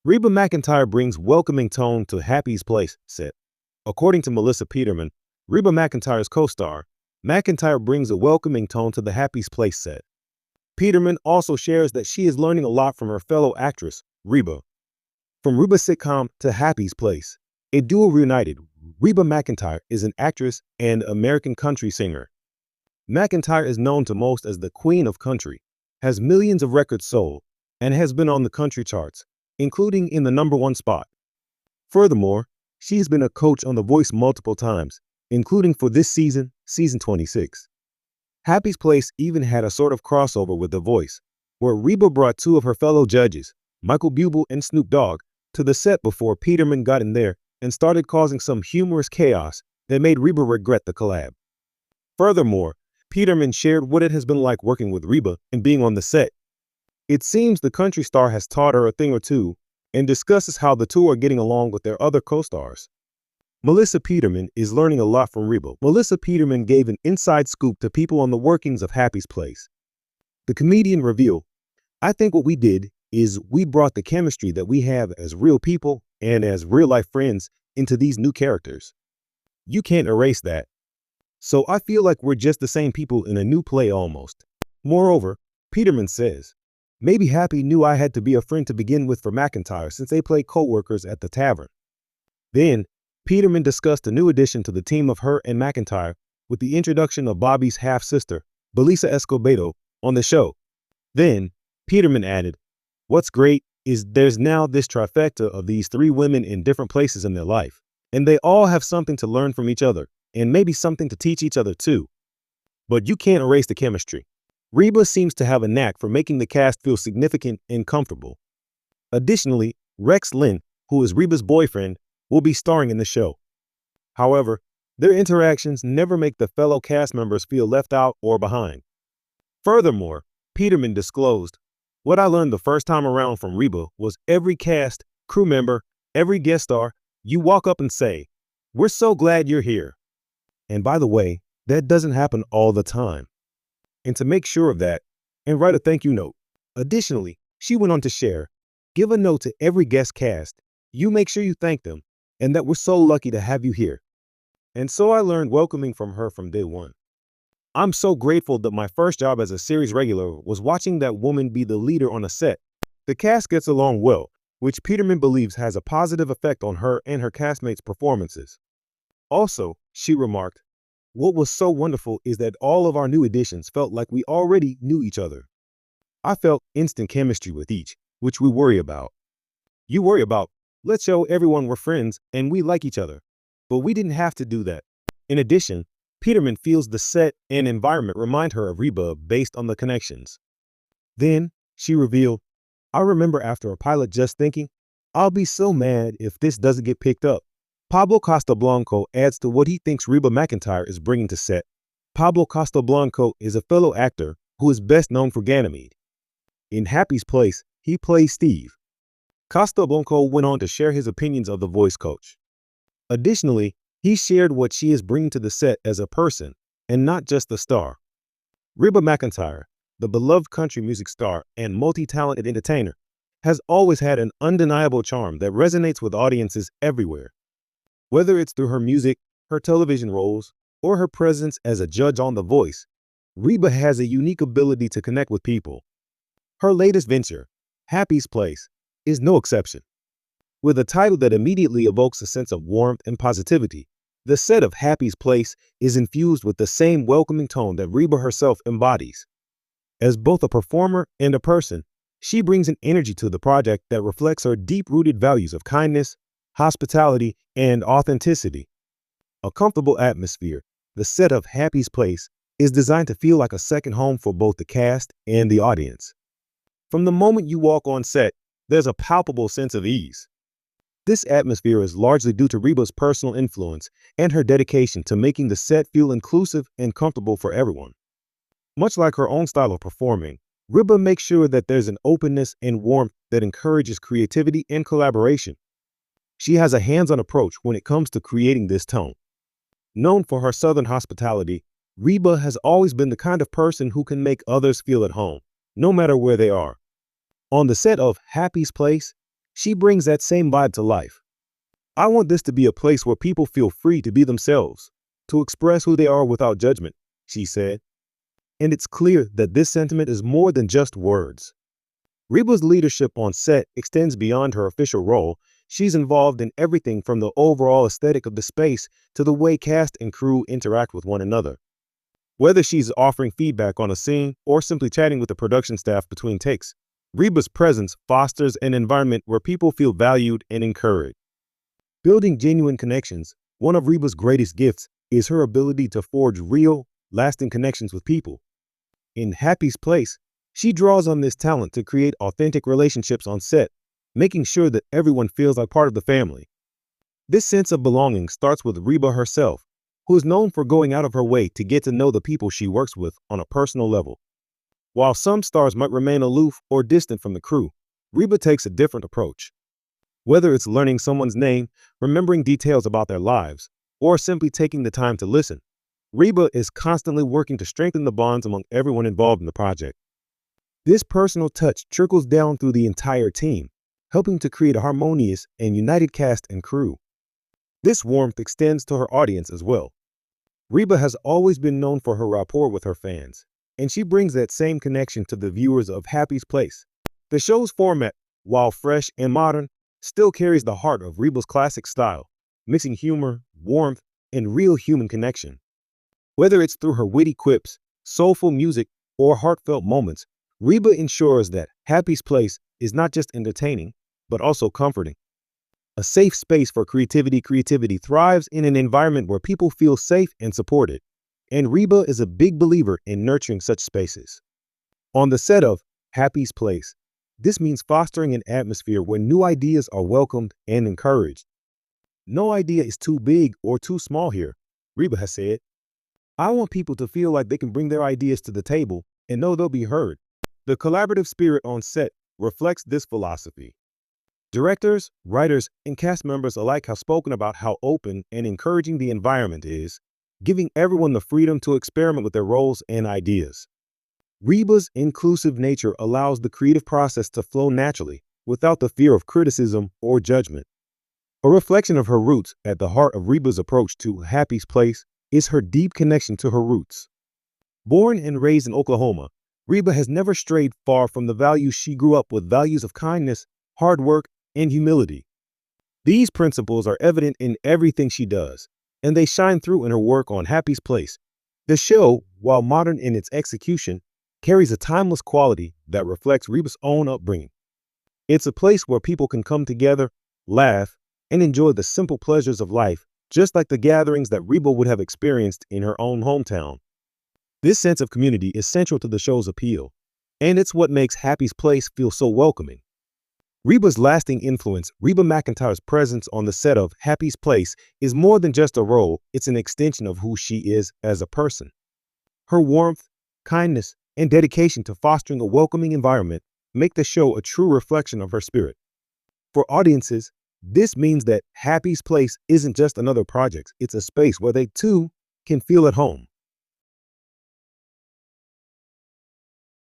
Reba McEntire brings welcoming tone to Happy's Place set. According to Melissa Peterman, Reba McEntire's co-star, McEntire brings a welcoming tone to the Happy's Place set. Peterman also shares that she is learning a lot from her fellow actress, Reba. From Reba's sitcom to Happy's Place, a duo reunited, Reba McEntire is an actress and American country singer. McEntire is known to most as the Queen of Country, has millions of records sold, and has been on the country charts, including in the #1 spot. Furthermore, she's been a coach on The Voice multiple times, including for this season, season 26. Happy's Place even had a sort of crossover with The Voice, where Reba brought two of her fellow judges, Michael Bublé and Snoop Dogg, to the set before Peterman got in there and started causing some humorous chaos that made Reba regret the collab. Furthermore, Peterman shared what it has been like working with Reba and being on the set. It seems the country star has taught her a thing or two and discusses how the two are getting along with their other co-stars. Melissa Peterman is learning a lot from Reba. Melissa Peterman gave an inside scoop to people on the workings of Happy's Place. The comedian revealed, "I think what we did is we brought the chemistry that we have as real people and as real-life friends into these new characters. You can't erase that. So I feel like we're just the same people in a new play almost." Moreover, Peterman says, "Maybe Happy knew I had to be a friend to begin with for McEntire since they play co-workers at the tavern." Then, Peterman discussed a new addition to the team of her and McEntire with the introduction of Bobby's half-sister, Belisa Escobedo, on the show. Then, Peterman added, "What's great is there's now this trifecta of these three women in different places in their life, and they all have something to learn from each other, and maybe something to teach each other too. But you can't erase the chemistry." Reba seems to have a knack for making the cast feel significant and comfortable. Additionally, Rex Linn, who is Reba's boyfriend, will be starring in the show. However, their interactions never make the fellow cast members feel left out or behind. Furthermore, Peterman disclosed, "What I learned the first time around from Reba was every cast, crew member, every guest star, you walk up and say, 'We're so glad you're here.' And by the way, that doesn't happen all the time. And to make sure of that, and write a thank you note." Additionally, she went on to share, "Give a note to every guest cast. You make sure you thank them, and that we're so lucky to have you here." And so I learned welcoming from her from day one. "I'm so grateful that my first job as a series regular was watching that woman be the leader on a set. The cast gets along well, which Peterman believes has a positive effect on her and her castmates' performances." Also, she remarked, "What was so wonderful is that all of our new additions felt like we already knew each other. I felt instant chemistry with each, which we worry about. You worry about, let's show everyone we're friends and we like each other. But we didn't have to do that." In addition, Peterman feels the set and environment remind her of Reba based on the connections. Then, she revealed, "I remember after a pilot just thinking, I'll be so mad if this doesn't get picked up." Pablo Casablanco adds to what he thinks Reba McEntire is bringing to set. Pablo Casablanco is a fellow actor who is best known for Ganymede. In Happy's Place, he plays Steve. Casablanco went on to share his opinions of the voice coach. Additionally, he shared what she is bringing to the set as a person, and not just the star. Reba McEntire, the beloved country music star and multi-talented entertainer, has always had an undeniable charm that resonates with audiences everywhere. Whether it's through her music, her television roles, or her presence as a judge on The Voice, Reba has a unique ability to connect with people. Her latest venture, Happy's Place, is no exception. With a title that immediately evokes a sense of warmth and positivity, the set of Happy's Place is infused with the same welcoming tone that Reba herself embodies. As both a performer and a person, she brings an energy to the project that reflects her deep-rooted values of kindness, hospitality, and authenticity. A comfortable atmosphere, the set of Happy's Place is designed to feel like a second home for both the cast and the audience. From the moment you walk on set, there's a palpable sense of ease. This atmosphere is largely due to Reba's personal influence and her dedication to making the set feel inclusive and comfortable for everyone. Much like her own style of performing, Reba makes sure that there's an openness and warmth that encourages creativity and collaboration. She has a hands-on approach when it comes to creating this tone. Known for her Southern hospitality, Reba has always been the kind of person who can make others feel at home, no matter where they are. On the set of Happy's Place, she brings that same vibe to life. "I want this to be a place where people feel free to be themselves, to express who they are without judgment," she said. And it's clear that this sentiment is more than just words. Reba's leadership on set extends beyond her official role. She's involved in everything from the overall aesthetic of the space to the way cast and crew interact with one another. Whether she's offering feedback on a scene or simply chatting with the production staff between takes, Reba's presence fosters an environment where people feel valued and encouraged. Building genuine connections, one of Reba's greatest gifts is her ability to forge real, lasting connections with people. In Happy's Place, she draws on this talent to create authentic relationships on set, making sure that everyone feels like part of the family. This sense of belonging starts with Reba herself, who is known for going out of her way to get to know the people she works with on a personal level. While some stars might remain aloof or distant from the crew, Reba takes a different approach. Whether it's learning someone's name, remembering details about their lives, or simply taking the time to listen, Reba is constantly working to strengthen the bonds among everyone involved in the project. This personal touch trickles down through the entire team, helping to create a harmonious and united cast and crew. This warmth extends to her audience as well. Reba has always been known for her rapport with her fans, and she brings that same connection to the viewers of Happy's Place. The show's format, while fresh and modern, still carries the heart of Reba's classic style, mixing humor, warmth, and real human connection. Whether it's through her witty quips, soulful music, or heartfelt moments, Reba ensures that Happy's Place is not just entertaining, but also comforting. A safe space for creativity thrives in an environment where people feel safe and supported, and Reba is a big believer in nurturing such spaces. On the set of Happy's Place, this means fostering an atmosphere where new ideas are welcomed and encouraged. "No idea is too big or too small here," Reba has said. "I want people to feel like they can bring their ideas to the table and know they'll be heard." The collaborative spirit on set reflects this philosophy. Directors, writers, and cast members alike have spoken about how open and encouraging the environment is, giving everyone the freedom to experiment with their roles and ideas. Reba's inclusive nature allows the creative process to flow naturally without the fear of criticism or judgment. A reflection of her roots, at the heart of Reba's approach to Happy's Place is her deep connection to her roots. Born and raised in Oklahoma, Reba has never strayed far from the values she grew up with, values of kindness, hard work, and humility. These principles are evident in everything she does, and they shine through in her work on Happy's Place. The show, while modern in its execution, carries a timeless quality that reflects Reba's own upbringing. It's a place where people can come together, laugh, and enjoy the simple pleasures of life, just like the gatherings that Reba would have experienced in her own hometown. This sense of community is central to the show's appeal, and it's what makes Happy's Place feel so welcoming. Reba's lasting influence, Reba McEntire's presence on the set of Happy's Place, is more than just a role, it's an extension of who she is as a person. Her warmth, kindness, and dedication to fostering a welcoming environment make the show a true reflection of her spirit. For audiences, this means that Happy's Place isn't just another project, it's a space where they too can feel at home.